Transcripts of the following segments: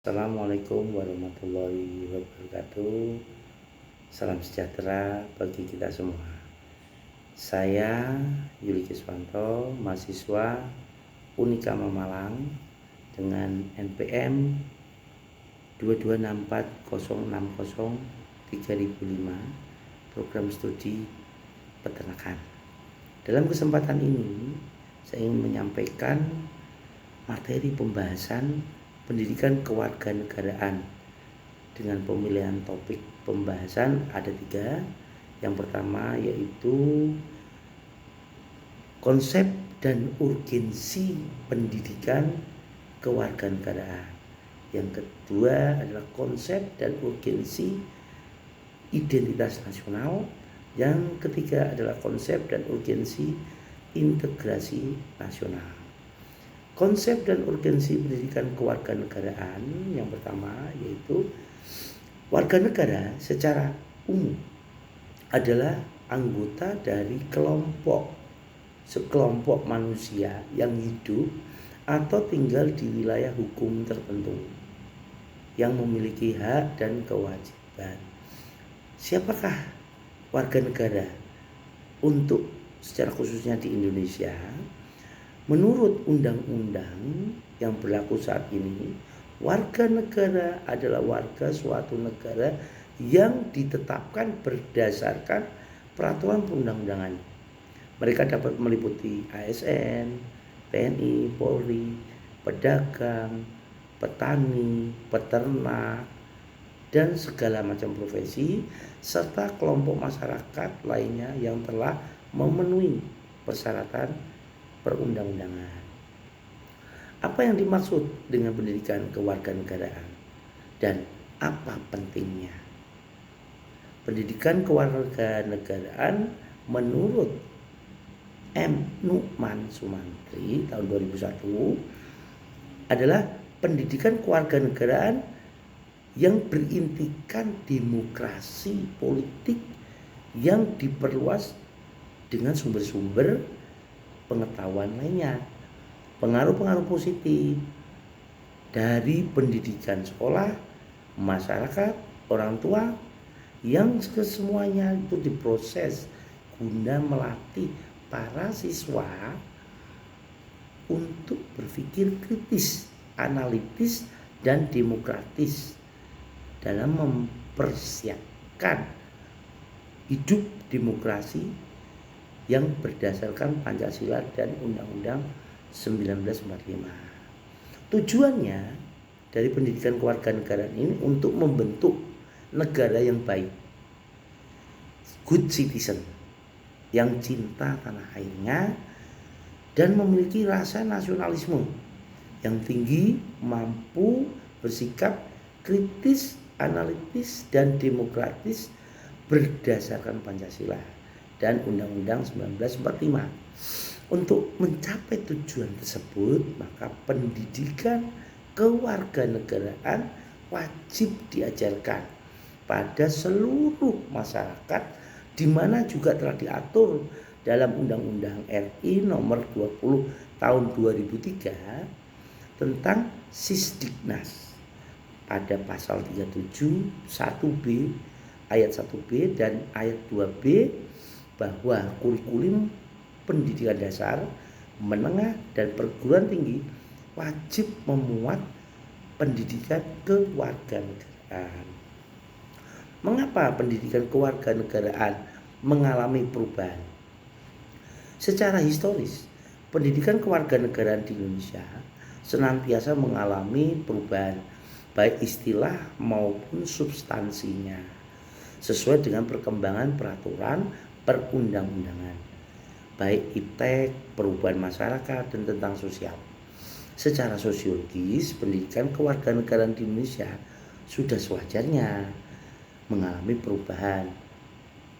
Assalamualaikum warahmatullahi wabarakatuh. Salam sejahtera bagi kita semua. Saya Yuli Kiswanto, mahasiswa Unikama Malang dengan NPM 22640603005 program studi peternakan. Dalam kesempatan ini saya ingin menyampaikan materi pembahasan pendidikan kewarganegaraan dengan pemilihan topik pembahasan ada 3. Yang pertama yaitu konsep dan urgensi pendidikan kewarganegaraan. Yang kedua adalah konsep dan urgensi identitas nasional. Yang ketiga adalah konsep dan urgensi integrasi nasional. Konsep dan urgensi pendidikan kewarganegaraan yang pertama yaitu warga negara secara umum adalah anggota dari sekelompok manusia yang hidup atau tinggal di wilayah hukum tertentu yang memiliki hak dan kewajiban. Siapakah warga negara untuk secara khususnya di Indonesia? Menurut undang-undang yang berlaku saat ini, warga negara adalah warga suatu negara yang ditetapkan berdasarkan peraturan perundang-undangan. Mereka dapat meliputi ASN, TNI, Polri, pedagang, petani, peternak, dan segala macam profesi, serta kelompok masyarakat lainnya yang telah memenuhi persyaratan perundang-undangan. Apa yang dimaksud dengan pendidikan kewarganegaraan dan apa pentingnya? Pendidikan kewarganegaraan menurut M. Nu'man Sumantri tahun 2001 adalah pendidikan kewarganegaraan yang berintikan demokrasi politik yang diperluas dengan sumber-sumber pengetahuan lainnya, pengaruh-pengaruh positif dari pendidikan sekolah, masyarakat, orang tua yang kesemuanya itu diproses guna melatih para siswa untuk berpikir kritis, analitis, dan demokratis dalam mempersiapkan hidup demokrasi yang berdasarkan Pancasila dan Undang-Undang 1945. Tujuannya dari pendidikan kewarganegaraan ini untuk membentuk negara yang baik, good citizen, yang cinta tanah airnya dan memiliki rasa nasionalisme yang tinggi, mampu bersikap kritis, analitis, dan demokratis berdasarkan Pancasila dan Undang-Undang 1945. Untuk mencapai tujuan tersebut, maka pendidikan kewarganegaraan wajib diajarkan pada seluruh masyarakat, di mana juga telah diatur dalam Undang-Undang RI nomor 20 tahun 2003 tentang Sisdiknas pada pasal 37 1B ayat 1B dan ayat 2B bahwa kurikulum pendidikan dasar, menengah, dan perguruan tinggi wajib memuat pendidikan kewarganegaraan. Mengapa pendidikan kewarganegaraan mengalami perubahan? Secara historis, pendidikan kewarganegaraan di Indonesia senantiasa mengalami perubahan baik istilah maupun substansinya sesuai dengan perkembangan peraturan perundang-undangan, baik iptek, perubahan masyarakat, dan tentang sosial. Secara sosiologis, pendidikan kewarganegaraan di Indonesia sudah sewajarnya mengalami perubahan,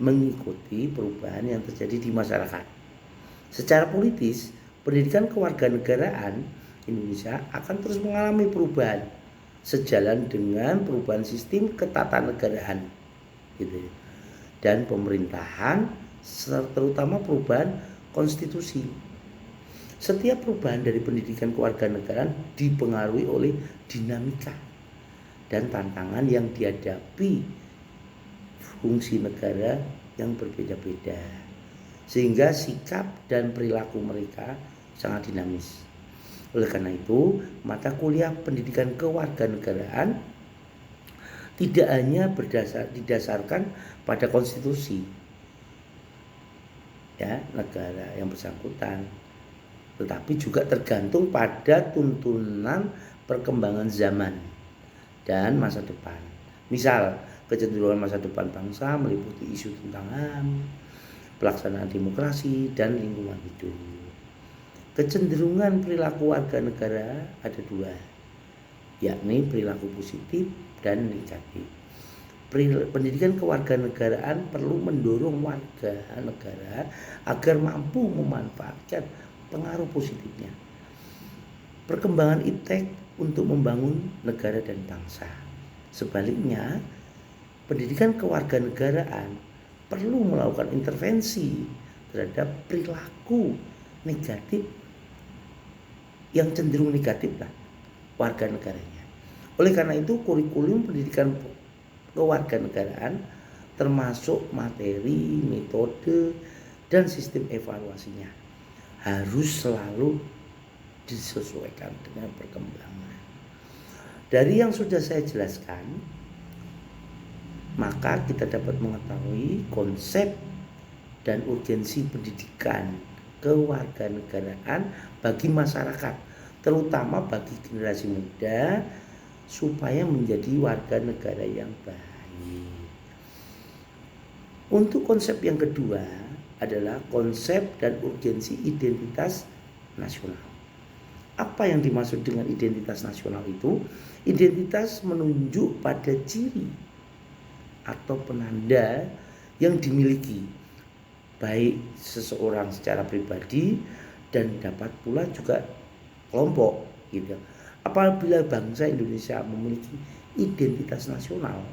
mengikuti perubahan yang terjadi di masyarakat. Secara politis, pendidikan kewarganegaraan Indonesia akan terus mengalami perubahan sejalan dengan perubahan sistem ketatanegaraan, gitu, dan pemerintahan, terutama perubahan konstitusi. Setiap perubahan dari pendidikan kewarganegaraan dipengaruhi oleh dinamika dan tantangan yang dihadapi fungsi negara yang berbeda-beda, sehingga sikap dan perilaku mereka sangat dinamis. Oleh karena itu, mata kuliah pendidikan kewarganegaraan tidak hanya didasarkan pada konstitusi ya negara yang bersangkutan, tetapi juga tergantung pada tuntunan perkembangan zaman dan masa depan. Misal, kecenderungan masa depan bangsa meliputi isu tentang HAM, pelaksanaan demokrasi, dan lingkungan hidup. Kecenderungan perilaku warga negara ada dua, yakni perilaku positif dan negatif. Pendidikan kewarganegaraan perlu mendorong warga negara agar mampu memanfaatkan pengaruh positifnya. Perkembangan iptek untuk membangun negara dan bangsa. Sebaliknya, pendidikan kewarganegaraan perlu melakukan intervensi terhadap perilaku negatif yang cenderung negatif lah warga negaranya. Oleh karena itu, kurikulum pendidikan kewarganegaraan termasuk materi, metode, dan sistem evaluasinya harus selalu disesuaikan dengan perkembangan. Dari yang sudah saya jelaskan, maka kita dapat mengetahui konsep dan urgensi pendidikan kewarganegaraan bagi masyarakat, terutama bagi generasi muda, supaya menjadi warga negara yang baik. Untuk konsep yang kedua adalah konsep dan urgensi identitas nasional. Apa yang dimaksud dengan identitas nasional itu? Identitas menunjuk pada ciri atau penanda yang dimiliki baik seseorang secara pribadi dan dapat pula juga kelompok gitu. Apabila bangsa Indonesia memiliki identitas nasional,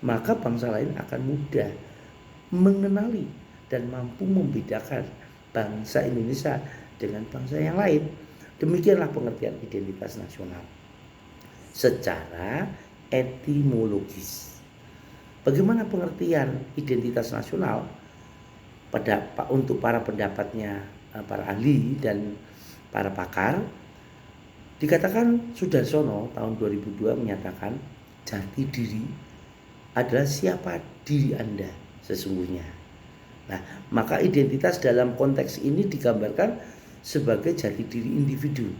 maka bangsa lain akan mudah mengenali dan mampu membedakan bangsa Indonesia dengan bangsa yang lain. Demikianlah pengertian identitas nasional secara etimologis. Bagaimana pengertian identitas nasional untuk para pendapatnya, para ahli dan para pakar? Dikatakan Sudarsono tahun 2002 menyatakan jati diri adalah siapa diri Anda sesungguhnya. Nah, maka identitas dalam konteks ini digambarkan sebagai jati diri individu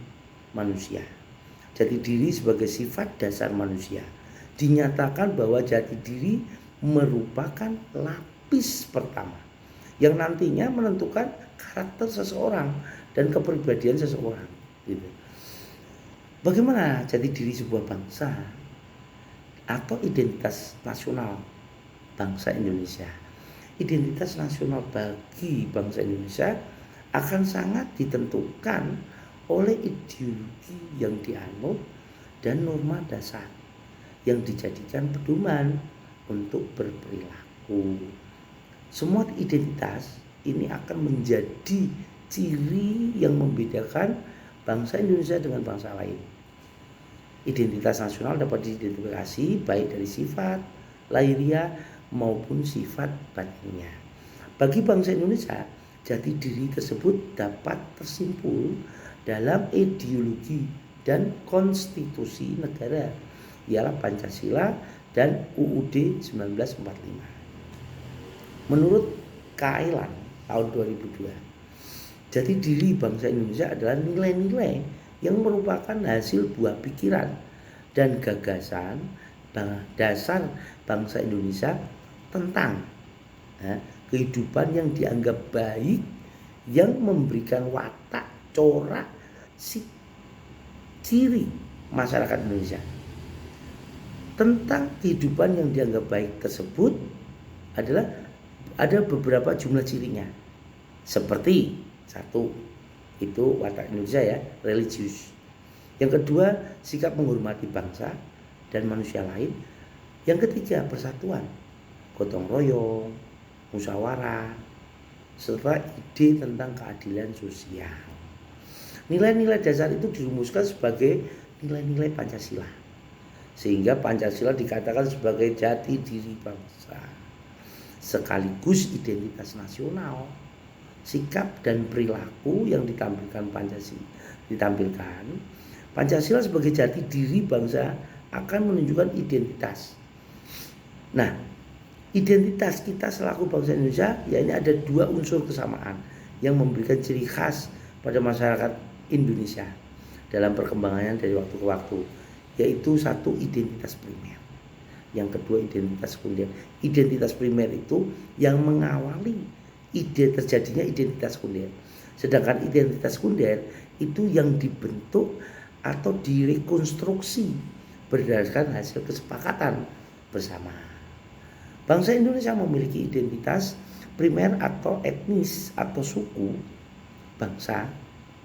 manusia. Jati diri sebagai sifat dasar manusia. Dinyatakan bahwa jati diri merupakan lapis pertama yang nantinya menentukan karakter seseorang dan kepribadian seseorang. Gitu. Bagaimana jati diri sebuah bangsa atau identitas nasional bangsa Indonesia? Identitas nasional bagi bangsa Indonesia akan sangat ditentukan oleh ideologi yang dianut dan norma dasar yang dijadikan pedoman untuk berperilaku. Semua identitas ini akan menjadi ciri yang membedakan bangsa Indonesia dengan bangsa lain. Identitas nasional dapat diidentifikasi baik dari sifat lahiriah maupun sifat batinnya. Bagi bangsa Indonesia, jati diri tersebut dapat tersimpul dalam ideologi dan konstitusi negara, ialah Pancasila dan UUD 1945. Menurut Kailan tahun 2002, jati diri bangsa Indonesia adalah nilai-nilai yang merupakan hasil buah pikiran dan gagasan dasar bangsa Indonesia tentang kehidupan yang dianggap baik, yang memberikan watak, corak, ciri masyarakat Indonesia. Tentang kehidupan yang dianggap baik tersebut adalah ada beberapa jumlah cirinya. Seperti satu, itu watak Indonesia ya, religius. Yang kedua, sikap menghormati bangsa dan manusia lain. Yang ketiga, persatuan, gotong royong, musyawarah, serta ide tentang keadilan sosial. Nilai-nilai dasar itu dirumuskan sebagai nilai-nilai Pancasila. Sehingga Pancasila dikatakan sebagai jati diri bangsa, sekaligus identitas nasional. Sikap dan perilaku yang ditampilkan Pancasila sebagai jati diri bangsa akan menunjukkan identitas. Nah, identitas kita selaku bangsa Indonesia, ya ini ada dua unsur kesamaan yang memberikan ciri khas pada masyarakat Indonesia dalam perkembangannya dari waktu ke waktu, yaitu satu, identitas primer, yang kedua identitas sekunder. Identitas primer itu yang mengawali terjadinya identitas sekunder, sedangkan identitas sekunder itu yang dibentuk atau direkonstruksi berdasarkan hasil kesepakatan bersama. Bangsa Indonesia memiliki identitas primer atau etnis atau suku bangsa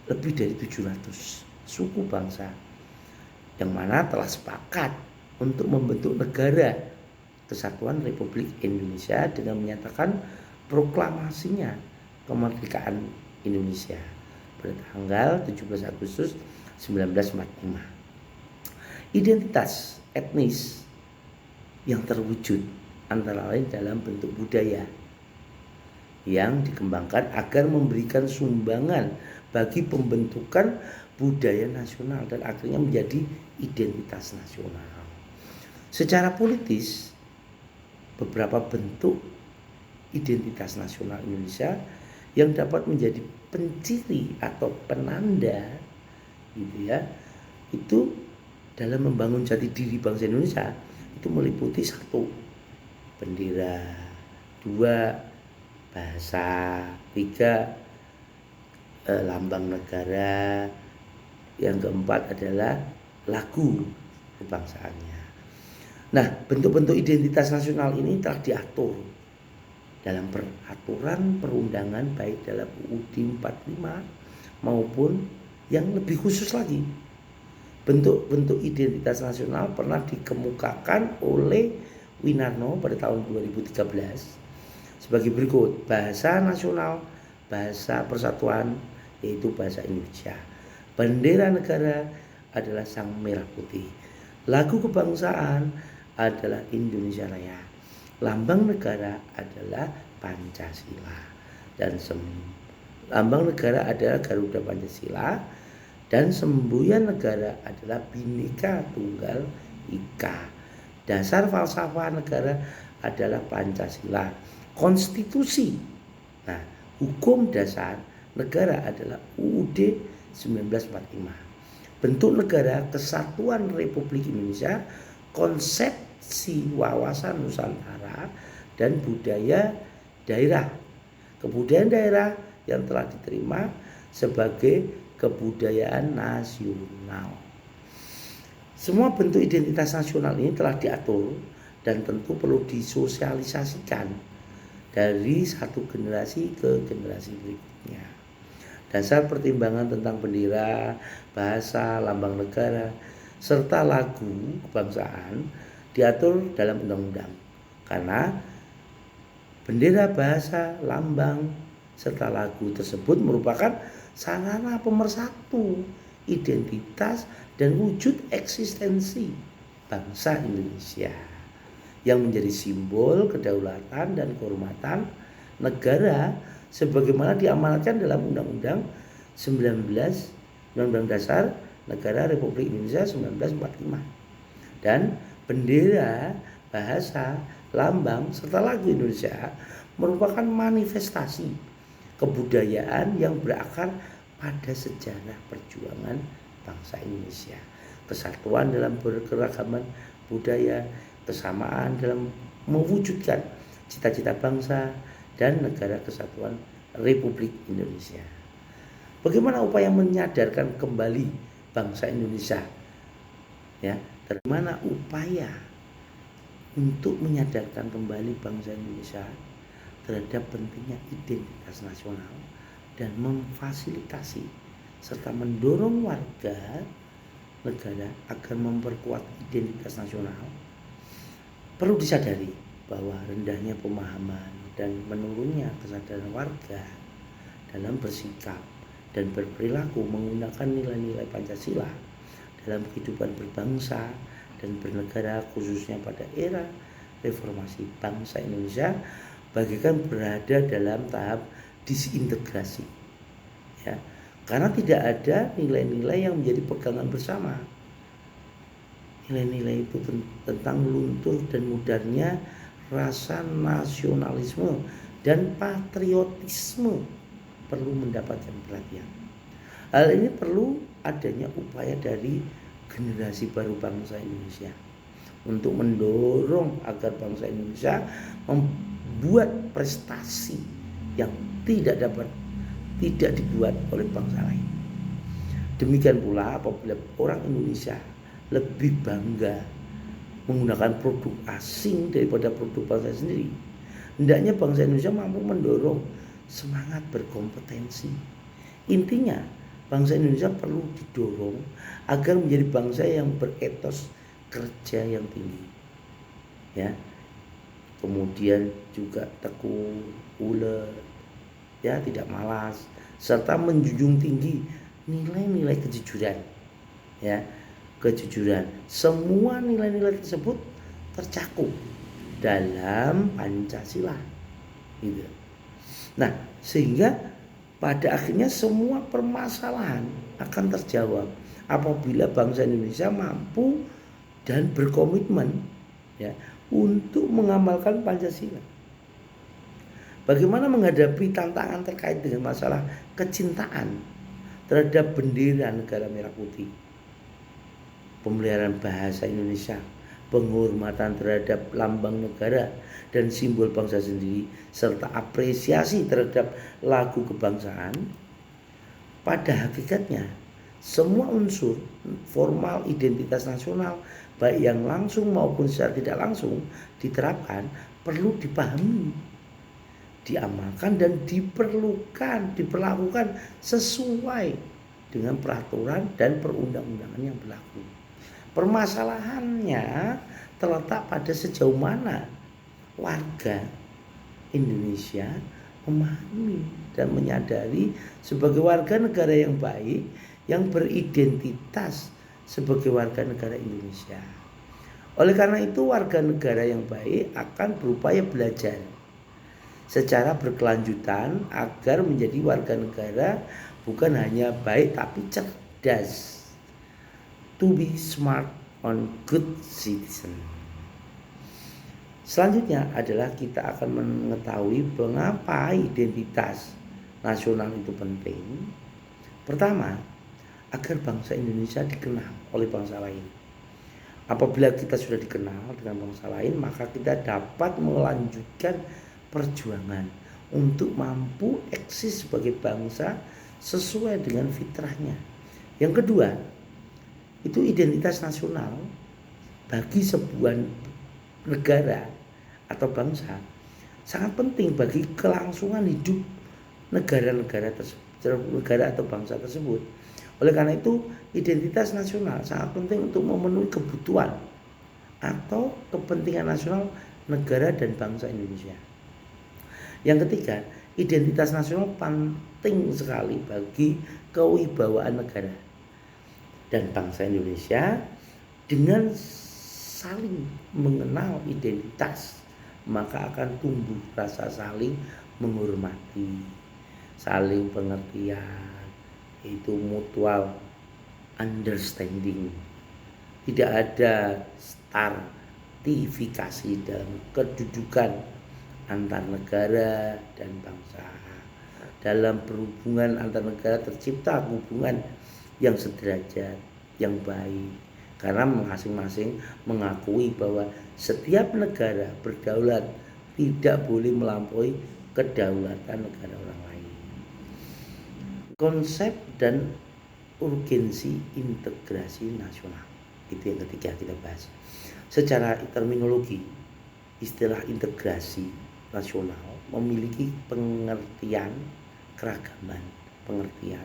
lebih dari 700 suku bangsa, yang mana telah sepakat untuk membentuk negara Kesatuan Republik Indonesia dengan menyatakan proklamasinya kemerdekaan Indonesia pada tanggal 17 Agustus 1945. Identitas etnis yang terwujud antara lain dalam bentuk budaya yang dikembangkan agar memberikan sumbangan bagi pembentukan budaya nasional dan akhirnya menjadi identitas nasional. Secara politis, beberapa bentuk identitas nasional Indonesia yang dapat menjadi penciri atau penanda gitu ya, itu dalam membangun jati diri bangsa Indonesia itu meliputi satu, bendera, dua, bahasa, tiga, lambang negara, yang keempat adalah lagu kebangsaannya. Nah, bentuk-bentuk identitas nasional ini telah diatur dalam peraturan perundangan baik dalam UUD 45 maupun yang lebih khusus lagi. Bentuk-bentuk identitas nasional pernah dikemukakan oleh Winarno pada tahun 2013 sebagai berikut: bahasa nasional, bahasa persatuan yaitu bahasa Indonesia. Bendera negara adalah sang merah putih. Lagu kebangsaan adalah Indonesia Raya. Lambang negara adalah Pancasila dan lambang negara adalah Garuda Pancasila, dan semboyan negara adalah Bhinneka Tunggal Ika. Dasar falsafah negara adalah Pancasila. Konstitusi, nah, hukum dasar negara adalah UUD 1945. Bentuk negara Kesatuan Republik Indonesia, konsepsi wawasan Nusantara, dan budaya daerah. Kebudayaan daerah yang telah diterima sebagai kebudayaan nasional. Semua bentuk identitas nasional ini telah diatur dan tentu perlu disosialisasikan dari satu generasi ke generasi berikutnya. Dasar pertimbangan tentang bendera, bahasa, lambang negara, serta lagu kebangsaan diatur dalam undang-undang. Karena bendera, bahasa, lambang, serta lagu tersebut merupakan sarana pemersatu identitas dan wujud eksistensi bangsa Indonesia yang menjadi simbol kedaulatan dan kehormatan negara sebagaimana diamanatkan dalam Undang-Undang 19 Undang-Undang Dasar Negara Republik Indonesia 1945. Dan bendera, bahasa, lambang, serta lagu Indonesia merupakan manifestasi kebudayaan yang berakar pada sejarah perjuangan bangsa Indonesia. Kesatuan dalam berkeragaman budaya, kesamaan dalam mewujudkan cita-cita bangsa dan negara kesatuan Republik Indonesia. Bagaimana upaya menyadarkan kembali bangsa Indonesia? Ya, bagaimana upaya untuk menyadarkan kembali bangsa Indonesia terhadap pentingnya identitas nasional dan memfasilitasi serta mendorong warga negara agar memperkuat identitas nasional. Perlu disadari bahwa rendahnya pemahaman dan menurunnya kesadaran warga dalam bersikap dan berperilaku menggunakan nilai-nilai Pancasila dalam kehidupan berbangsa dan bernegara, khususnya pada era reformasi bangsa Indonesia bagaikan berada dalam tahap disintegrasi, ya, karena tidak ada nilai-nilai yang menjadi pegangan bersama. Nilai-nilai itu tentang luntur dan mudarnya rasa nasionalisme dan patriotisme perlu mendapatkan perhatian. Hal ini perlu adanya upaya dari generasi baru bangsa Indonesia untuk mendorong agar bangsa Indonesia membuat prestasi yang tidak dibuat oleh bangsa lain. Demikian pula apabila orang Indonesia lebih bangga menggunakan produk asing daripada produk bangsa sendiri, hendaknya bangsa Indonesia mampu mendorong semangat berkompetensi. Intinya, bangsa Indonesia perlu didorong agar menjadi bangsa yang beretos kerja yang tinggi, ya. Kemudian juga tekun, ulet, ya, tidak malas, serta menjunjung tinggi nilai-nilai kejujuran, ya. Kejujuran. Semua nilai-nilai tersebut tercakup dalam Pancasila, gitu. Nah, sehingga pada akhirnya semua permasalahan akan terjawab apabila bangsa Indonesia mampu dan berkomitmen, ya, untuk mengamalkan Pancasila. Bagaimana menghadapi tantangan terkait dengan masalah kecintaan terhadap bendera negara merah putih, pemeliharaan bahasa Indonesia, penghormatan terhadap lambang negara dan simbol bangsa sendiri, serta apresiasi terhadap lagu kebangsaan. Pada hakikatnya, semua unsur formal identitas nasional, baik yang langsung maupun secara tidak langsung diterapkan, perlu dipahami, diamalkan dan diperlakukan sesuai dengan peraturan dan perundang-undangan yang berlaku. Permasalahannya terletak pada sejauh mana warga Indonesia memahami dan menyadari sebagai warga negara yang baik yang beridentitas sebagai warga negara Indonesia. Oleh karena itu, warga negara yang baik akan berupaya belajar secara berkelanjutan agar menjadi warga negara bukan hanya baik tapi cerdas. To be smart on good citizen. Selanjutnya adalah kita akan mengetahui mengapa identitas nasional itu penting. Pertama, agar bangsa Indonesia dikenal oleh bangsa lain. Apabila kita sudah dikenal dengan bangsa lain, maka kita dapat melanjutkan perjuangan untuk mampu eksis sebagai bangsa sesuai dengan fitrahnya. Yang kedua, itu identitas nasional bagi sebuah negara atau bangsa sangat penting bagi kelangsungan hidup negara atau bangsa tersebut. Oleh karena itu, identitas nasional sangat penting untuk memenuhi kebutuhan atau kepentingan nasional negara dan bangsa Indonesia. Yang ketiga, identitas nasional penting sekali bagi kewibawaan negara dan bangsa Indonesia. Dengan saling mengenal identitas, maka akan tumbuh rasa saling menghormati, saling pengertian, itu mutual understanding. Tidak ada stratifikasi dalam kedudukan antar negara dan bangsa. Dalam berhubungan antar negara tercipta hubungan yang sederajat, yang baik, karena masing-masing mengakui bahwa setiap negara berdaulat, tidak boleh melampaui kedaulatan negara orang lain. Konsep dan urgensi integrasi nasional, itu yang ketiga kita bahas. Secara terminologi, istilah integrasi nasional memiliki pengertian keragaman pengertian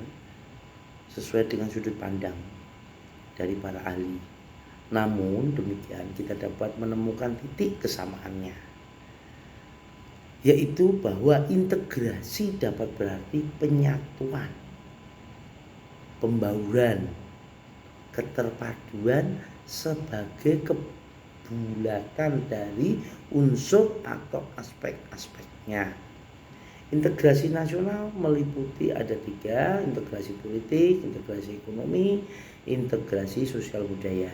sesuai dengan sudut pandang dari para ahli. Namun demikian kita dapat menemukan titik kesamaannya, yaitu bahwa integrasi dapat berarti penyatuan, pembauran, keterpaduan sebagai kebulatan dari unsur atau aspek-aspeknya. Integrasi nasional meliputi ada 3, integrasi politik, integrasi ekonomi, integrasi sosial budaya.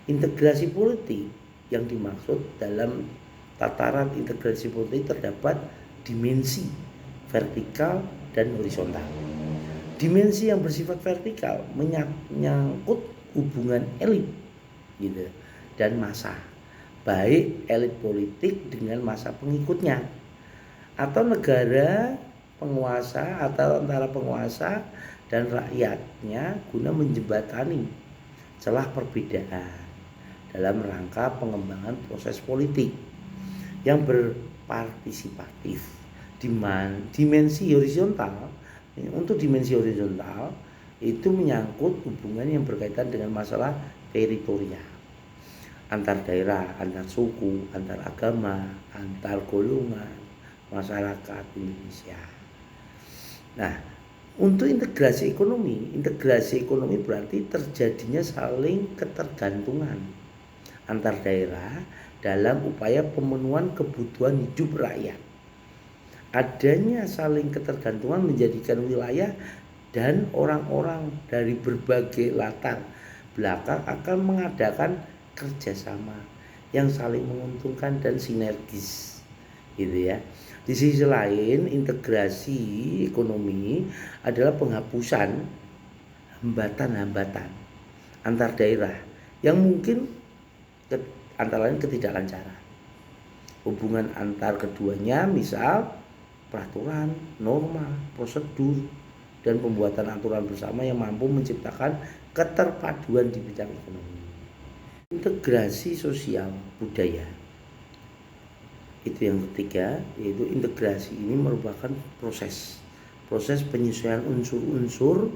Integrasi politik yang dimaksud dalam tataran integrasi politik terdapat dimensi vertikal dan horizontal. Dimensi yang bersifat vertikal menyangkut hubungan elit gitu dan massa, baik elit politik dengan massa pengikutnya atau negara penguasa atau antara penguasa dan rakyatnya guna menjembatani celah perbedaan dalam rangka pengembangan proses politik yang berpartisipatif. Dimensi horizontal, untuk dimensi horizontal itu menyangkut hubungan yang berkaitan dengan masalah teritorial, antar daerah, antar suku, antar agama, antar golongan masyarakat Indonesia. Nah, untuk integrasi ekonomi berarti terjadinya saling ketergantungan antar daerah dalam upaya pemenuhan kebutuhan hidup rakyat. Adanya saling ketergantungan menjadikan wilayah dan orang-orang dari berbagai latar belakang akan mengadakan kerjasama yang saling menguntungkan dan sinergis, gitu ya. Di sisi lain, integrasi ekonomi adalah penghapusan hambatan-hambatan antar daerah yang mungkin antara lain ketidaklancaran hubungan antar keduanya, misal peraturan, norma, prosedur, dan pembuatan aturan bersama yang mampu menciptakan keterpaduan di bidang ekonomi. Integrasi sosial budaya itu yang ketiga, yaitu integrasi ini merupakan proses penyesuaian unsur-unsur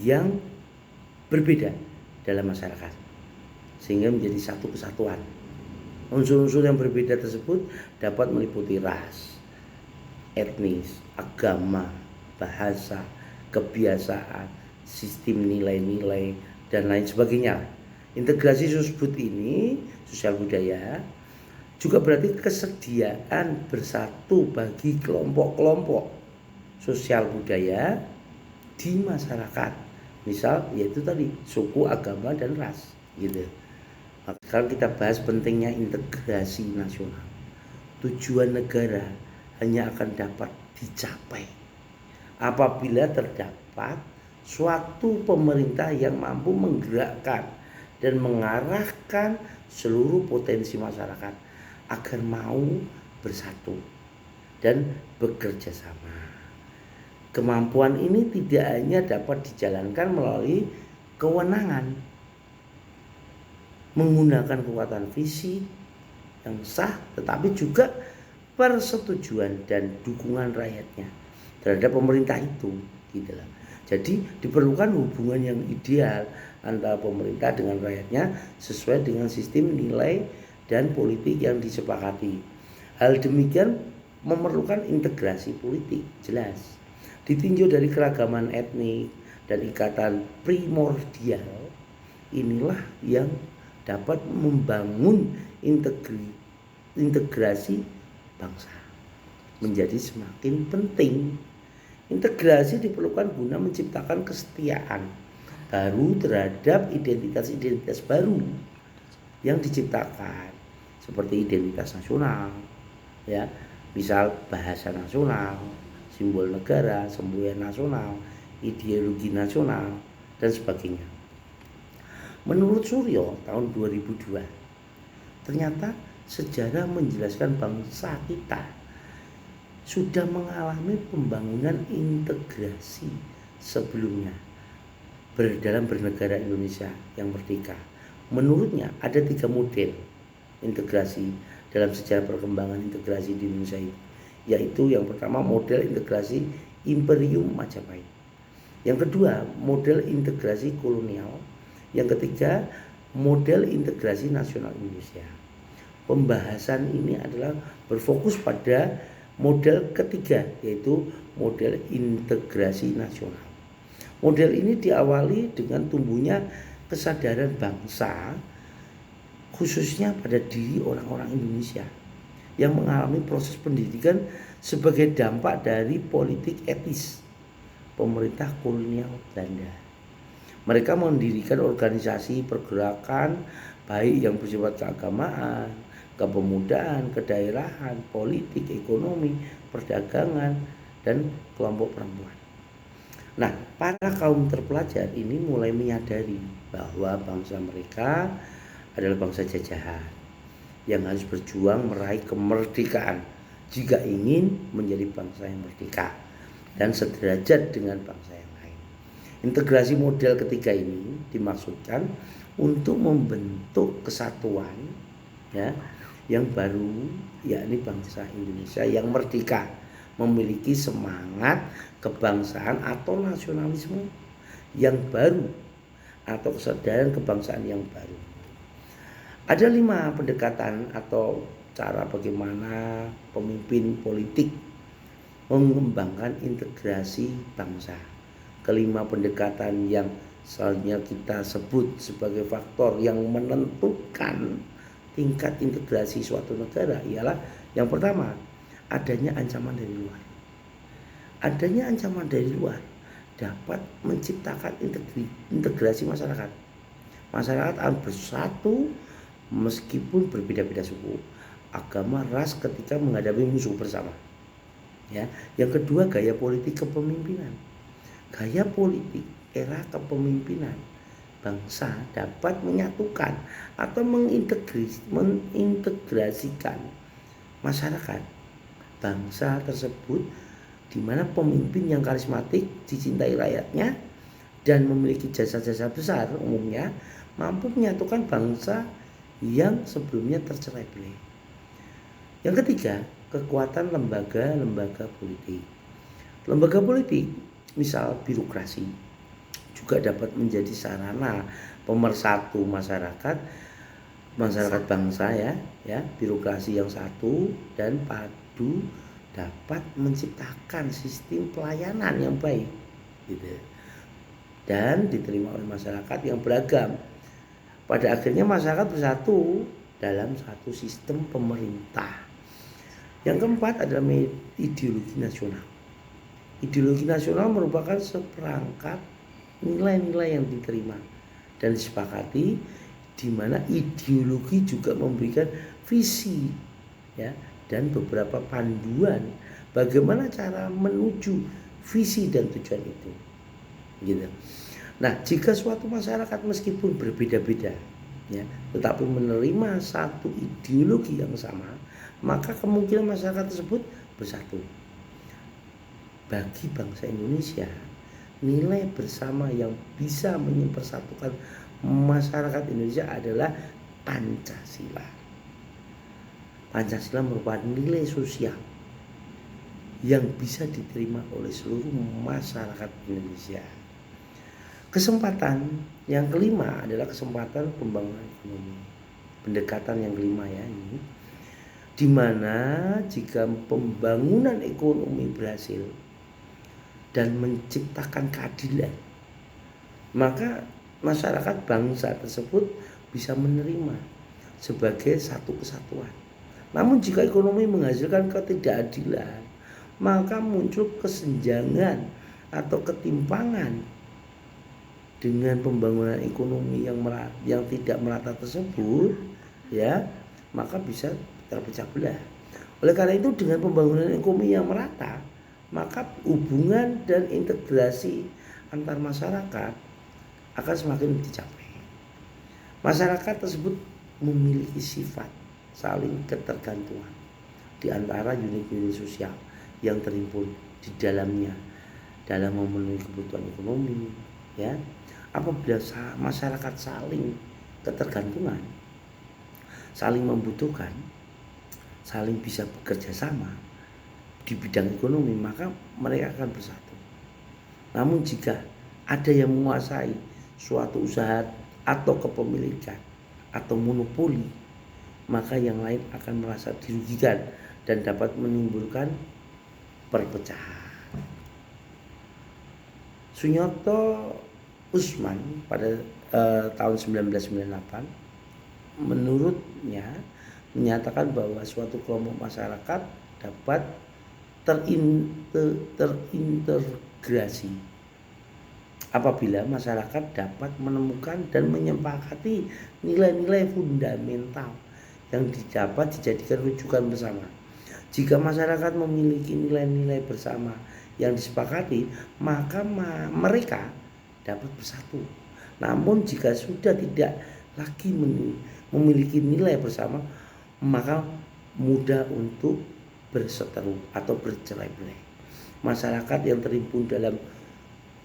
yang berbeda dalam masyarakat sehingga menjadi satu kesatuan. Unsur-unsur yang berbeda tersebut dapat meliputi ras, etnis, agama, bahasa, kebiasaan, sistem nilai-nilai, dan lain sebagainya. Integrasi tersebut ini, sosial budaya, juga berarti kesediaan bersatu bagi kelompok-kelompok sosial budaya di masyarakat. Misal yaitu tadi suku, agama, dan ras gitu. Kalau kita bahas pentingnya integrasi nasional, tujuan negara hanya akan dapat dicapai apabila terdapat suatu pemerintah yang mampu menggerakkan dan mengarahkan seluruh potensi masyarakat agar mau bersatu dan bekerja sama. Kemampuan ini tidak hanya dapat dijalankan melalui kewenangan, menggunakan kekuatan fisik yang sah, tetapi juga persetujuan dan dukungan rakyatnya terhadap pemerintah itu, gitu lah. Jadi diperlukan hubungan yang ideal antara pemerintah dengan rakyatnya sesuai dengan sistem nilai dan politik yang disepakati. Hal demikian memerlukan integrasi politik, jelas. Ditinjau dari keragaman etnik dan ikatan primordial, inilah yang dapat membangun integrasi bangsa menjadi semakin penting. Integrasi diperlukan guna menciptakan kesetiaan baru terhadap identitas-identitas baru yang diciptakan, seperti identitas nasional, ya, misal bahasa nasional, simbol negara, semboyan nasional, ideologi nasional, dan sebagainya. Menurut Suryo tahun 2002, ternyata sejarah menjelaskan bangsa kita sudah mengalami pembangunan integrasi sebelumnya dalam bernegara Indonesia yang merdeka. Menurutnya ada 3 model integrasi dalam sejarah perkembangan integrasi di Indonesia itu, yaitu yang pertama model integrasi Imperium Majapahit, yang kedua model integrasi kolonial, yang ketiga model integrasi nasional Indonesia. Pembahasan ini adalah berfokus pada model ketiga, yaitu model integrasi nasional. Model ini diawali dengan tumbuhnya kesadaran bangsa khususnya pada diri orang-orang Indonesia yang mengalami proses pendidikan sebagai dampak dari politik etis pemerintah kolonial Belanda. Mereka mendirikan organisasi pergerakan baik yang bersifat keagamaan, kepemudaan, kedaerahan, politik, ekonomi, perdagangan, dan kelompok perempuan. Nah, para kaum terpelajar ini mulai menyadari bahwa bangsa mereka adalah bangsa jajahan yang harus berjuang meraih kemerdekaan jika ingin menjadi bangsa yang merdeka dan sederajat dengan bangsa yang lain. Integrasi model ketiga ini dimaksudkan untuk membentuk kesatuan ya yang baru, yakni bangsa Indonesia yang merdeka, memiliki semangat kebangsaan atau nasionalisme yang baru atau kesadaran kebangsaan yang baru. Ada 5 pendekatan atau cara bagaimana pemimpin politik mengembangkan integrasi bangsa. Kelima pendekatan yang selanjutnya kita sebut sebagai faktor yang menentukan tingkat integrasi suatu negara ialah yang pertama, adanya ancaman dari luar. Adanya ancaman dari luar dapat menciptakan integrasi masyarakat. Masyarakat akan bersatu meskipun berbeda-beda suku, agama, ras ketika menghadapi musuh bersama. Ya, yang kedua gaya politik kepemimpinan. Gaya politik era kepemimpinan bangsa dapat menyatukan atau mengintegrasikan masyarakat bangsa tersebut, di mana pemimpin yang karismatik dicintai rakyatnya dan memiliki jasa-jasa besar umumnya mampu menyatukan bangsa yang sebelumnya tercerai-berai. Yang ketiga, kekuatan lembaga-lembaga politik. Lembaga politik, misal birokrasi, juga dapat menjadi sarana pemersatu masyarakat bangsa ya. Birokrasi yang satu dan padu dapat menciptakan sistem pelayanan yang baik gitu. Dan diterima oleh masyarakat yang beragam. Pada akhirnya masyarakat bersatu dalam satu sistem pemerintah. Yang keempat adalah ideologi nasional. Ideologi nasional merupakan seperangkat nilai-nilai yang diterima dan disepakati, di mana ideologi juga memberikan visi ya dan beberapa panduan bagaimana cara menuju visi dan tujuan itu. Gitu. Nah, jika suatu masyarakat meskipun berbeda-beda ya, tetapi menerima satu ideologi yang sama, maka kemungkinan masyarakat tersebut bersatu. Bagi bangsa Indonesia, nilai bersama yang bisa mempersatukan masyarakat Indonesia adalah Pancasila. Pancasila merupakan nilai sosial yang bisa diterima oleh seluruh masyarakat Indonesia. Kesempatan yang kelima adalah kesempatan pembangunan ekonomi. Pendekatan yang kelima ya ini, di mana jika pembangunan ekonomi berhasil dan menciptakan keadilan, maka masyarakat bangsa tersebut bisa menerima sebagai satu kesatuan. Namun jika ekonomi menghasilkan ketidakadilan, maka muncul kesenjangan atau ketimpangan dengan pembangunan ekonomi yang tidak merata tersebut, ya, maka bisa terpecah belah. Oleh karena itu, dengan pembangunan ekonomi yang merata, maka hubungan dan integrasi antar masyarakat akan semakin dicapai. Masyarakat tersebut memiliki sifat saling ketergantungan di antara unit-unit sosial yang terhimpun di dalamnya dalam memenuhi kebutuhan ekonomi, ya. Apabila masyarakat saling ketergantungan, saling membutuhkan, saling bisa bekerja sama di bidang ekonomi, maka mereka akan bersatu. Namun jika ada yang menguasai suatu usaha atau kepemilikan atau monopoli, maka yang lain akan merasa dirugikan dan dapat menimbulkan perpecahan. Sunyarto Usman pada tahun 1998 menurutnya menyatakan bahwa suatu kelompok masyarakat dapat terintegrasi apabila masyarakat dapat menemukan dan menyepakati nilai-nilai fundamental yang dapat dijadikan rujukan bersama. Jika masyarakat memiliki nilai-nilai bersama yang disepakati, maka mereka dapat bersatu. Namun jika sudah tidak lagi memiliki nilai bersama, maka mudah untuk berseteru atau bercerai-berai. Masyarakat yang terhimpun dalam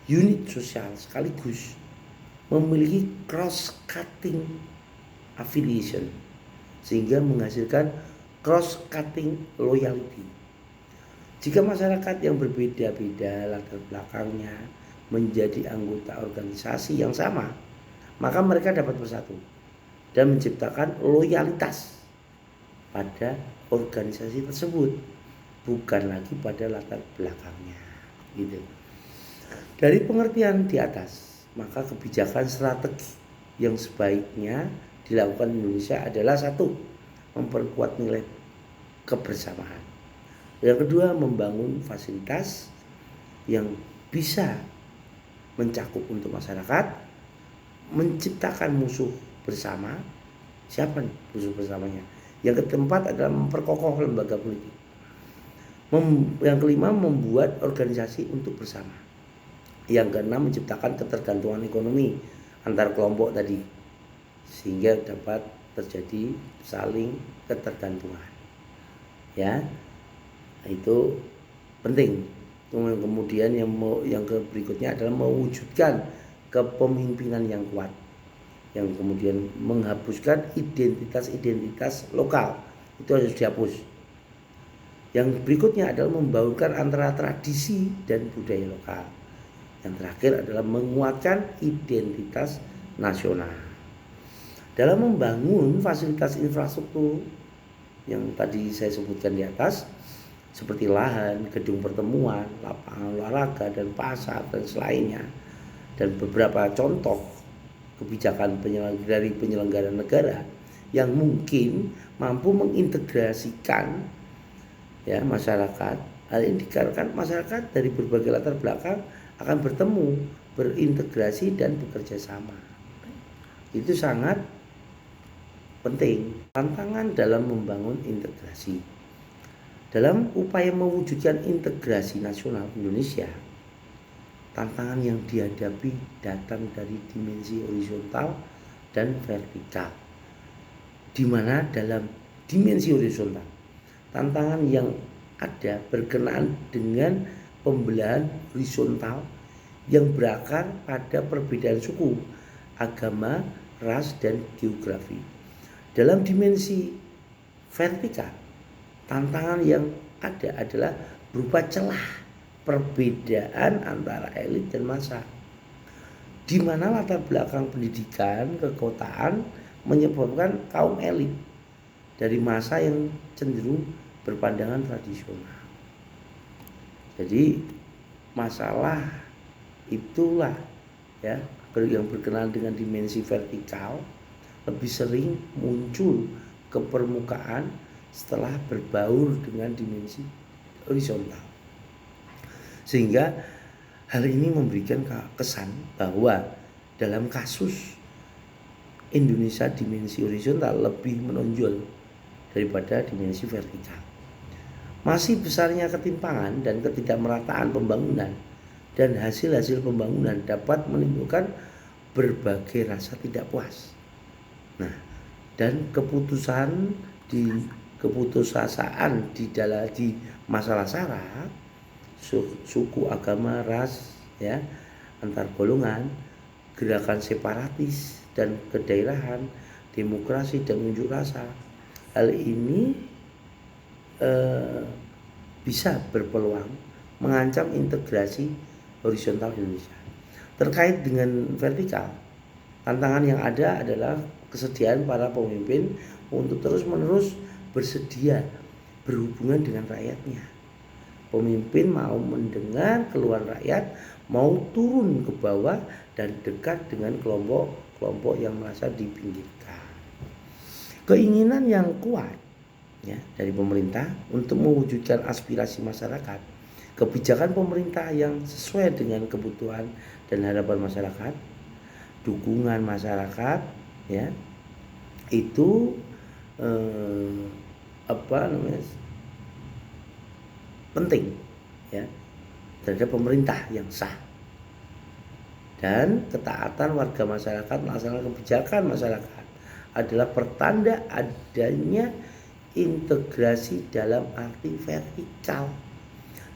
unit sosial sekaligus memiliki cross-cutting affiliation sehingga menghasilkan cross-cutting loyalty. Jika masyarakat yang berbeda-beda latar belakangnya menjadi anggota organisasi yang sama, maka mereka dapat bersatu dan menciptakan loyalitas pada organisasi tersebut, bukan lagi pada latar belakangnya. Gitu. Dari pengertian di atas, maka kebijakan strategi yang sebaiknya dilakukan Indonesia adalah satu, memperkuat nilai kebersamaan. Yang kedua, membangun fasilitas yang bisa mencakup untuk masyarakat, menciptakan musuh bersama. Siapa nih musuh bersamanya? Yang keempat adalah memperkokoh lembaga politik. Yang kelima, membuat organisasi untuk bersama. Yang keenam, menciptakan ketergantungan ekonomi antar kelompok tadi sehingga dapat terjadi saling ketergantungan. Ya, itu penting. Kemudian yang berikutnya adalah mewujudkan kepemimpinan yang kuat, yang kemudian menghapuskan identitas-identitas lokal, itu harus dihapus. Yang berikutnya adalah membaurkan antara tradisi dan budaya lokal. Yang terakhir adalah menguatkan identitas nasional. Dalam membangun fasilitas infrastruktur yang tadi saya sebutkan di atas, seperti lahan, gedung pertemuan, lapangan olahraga, dan pasar, dan selainnya, dan beberapa contoh kebijakan dari penyelenggara negara yang mungkin mampu mengintegrasikan ya masyarakat. Hal ini dikarenakan masyarakat dari berbagai latar belakang akan bertemu, berintegrasi, dan bekerja sama. Itu sangat penting. Tantangan dalam membangun integrasi. Dalam upaya mewujudkan integrasi nasional Indonesia, tantangan yang dihadapi datang dari dimensi horizontal dan vertikal. Di mana dalam dimensi horizontal, tantangan yang ada berkenaan dengan pembelahan horizontal yang berakar pada perbedaan suku, agama, ras, dan geografi. Dalam dimensi vertikal, tantangan yang ada adalah berupa celah perbedaan antara elit dan massa, di mana latar belakang pendidikan kekotaan menyebabkan kaum elit dari massa yang cenderung berpandangan tradisional. Jadi masalah itulah ya yang berkenaan dengan dimensi vertikal lebih sering muncul ke permukaan setelah berbaur dengan dimensi horizontal. Sehingga hal ini memberikan kesan bahwa dalam kasus Indonesia dimensi horizontal lebih menonjol daripada dimensi vertikal. Masih besarnya ketimpangan dan ketidakmerataan pembangunan dan hasil-hasil pembangunan dapat menimbulkan berbagai rasa tidak puas. Nah, dan keputusasaan di masalah sara, suku, agama, ras, ya, antar golongan, gerakan separatis dan kedaerahan, demokrasi dan unjuk rasa. Hal ini bisa berpeluang mengancam integrasi horizontal Indonesia. Terkait dengan vertikal, tantangan yang ada adalah kesediaan para pemimpin untuk terus-menerus bersedia berhubungan dengan rakyatnya. Pemimpin mau mendengar keluhan rakyat, mau turun ke bawah dan dekat dengan kelompok-kelompok yang merasa dipinggirkan. Keinginan yang kuat ya dari pemerintah untuk mewujudkan aspirasi masyarakat, kebijakan pemerintah yang sesuai dengan kebutuhan dan harapan masyarakat, dukungan masyarakat ya, itu penting ya terhadap pemerintah yang sah, dan ketaatan warga masyarakat melaksanakan kebijakan masyarakat adalah pertanda adanya integrasi dalam arti vertikal.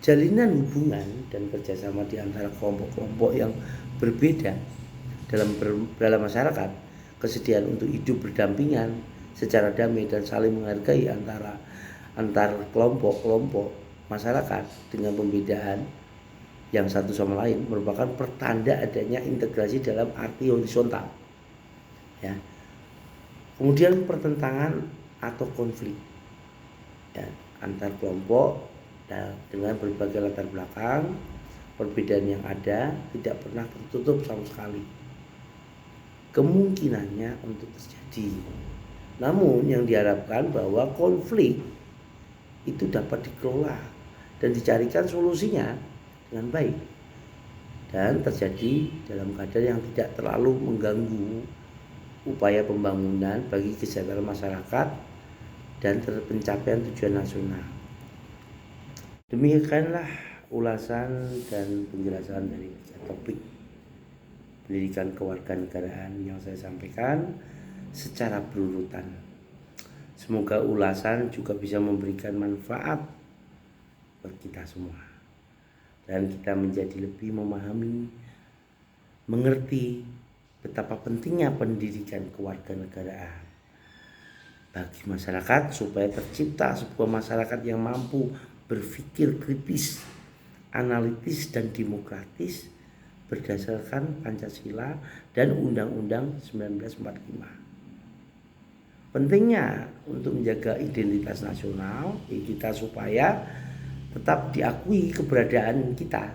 Jalinan hubungan dan kerjasama di antara kelompok-kelompok yang berbeda dalam masyarakat, kesediaan untuk hidup berdampingan secara damai dan saling menghargai antar kelompok-kelompok masyarakat dengan pembedaan yang satu sama lain merupakan pertanda adanya integrasi dalam arti horizontal ya. Kemudian pertentangan atau konflik ya, antar kelompok dengan berbagai latar belakang, perbedaan yang ada tidak pernah tertutup sama sekali kemungkinannya untuk terjadi. Namun yang diharapkan bahwa konflik itu dapat dikelola dan dicarikan solusinya dengan baik dan terjadi dalam keadaan yang tidak terlalu mengganggu upaya pembangunan bagi kesejahteraan masyarakat dan pencapaian tujuan nasional. Demikianlah ulasan dan penjelasan dari topik pendidikan kewarganegaraan yang saya sampaikan secara berurutan. Semoga ulasan juga bisa memberikan manfaat buat kita semua dan kita menjadi lebih memahami, mengerti betapa pentingnya pendidikan kewarganegaraan bagi masyarakat supaya tercipta sebuah masyarakat yang mampu berpikir kritis, analitis dan demokratis berdasarkan Pancasila dan Undang-Undang 1945. Pentingnya untuk menjaga identitas nasional kita supaya tetap diakui keberadaan kita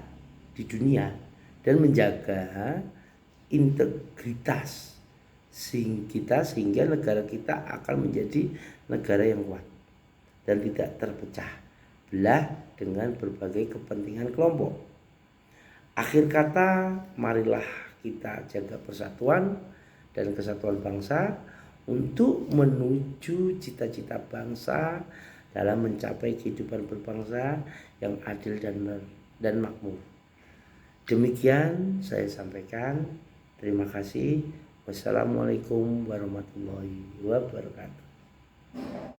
di dunia dan menjaga integritas sehingga negara kita akan menjadi negara yang kuat dan tidak terpecah belah dengan berbagai kepentingan kelompok. Akhir kata, marilah kita jaga persatuan dan kesatuan bangsa untuk menuju cita-cita bangsa dalam mencapai kehidupan berbangsa yang adil dan makmur. Demikian saya sampaikan. Terima kasih. Wassalamualaikum warahmatullahi wabarakatuh.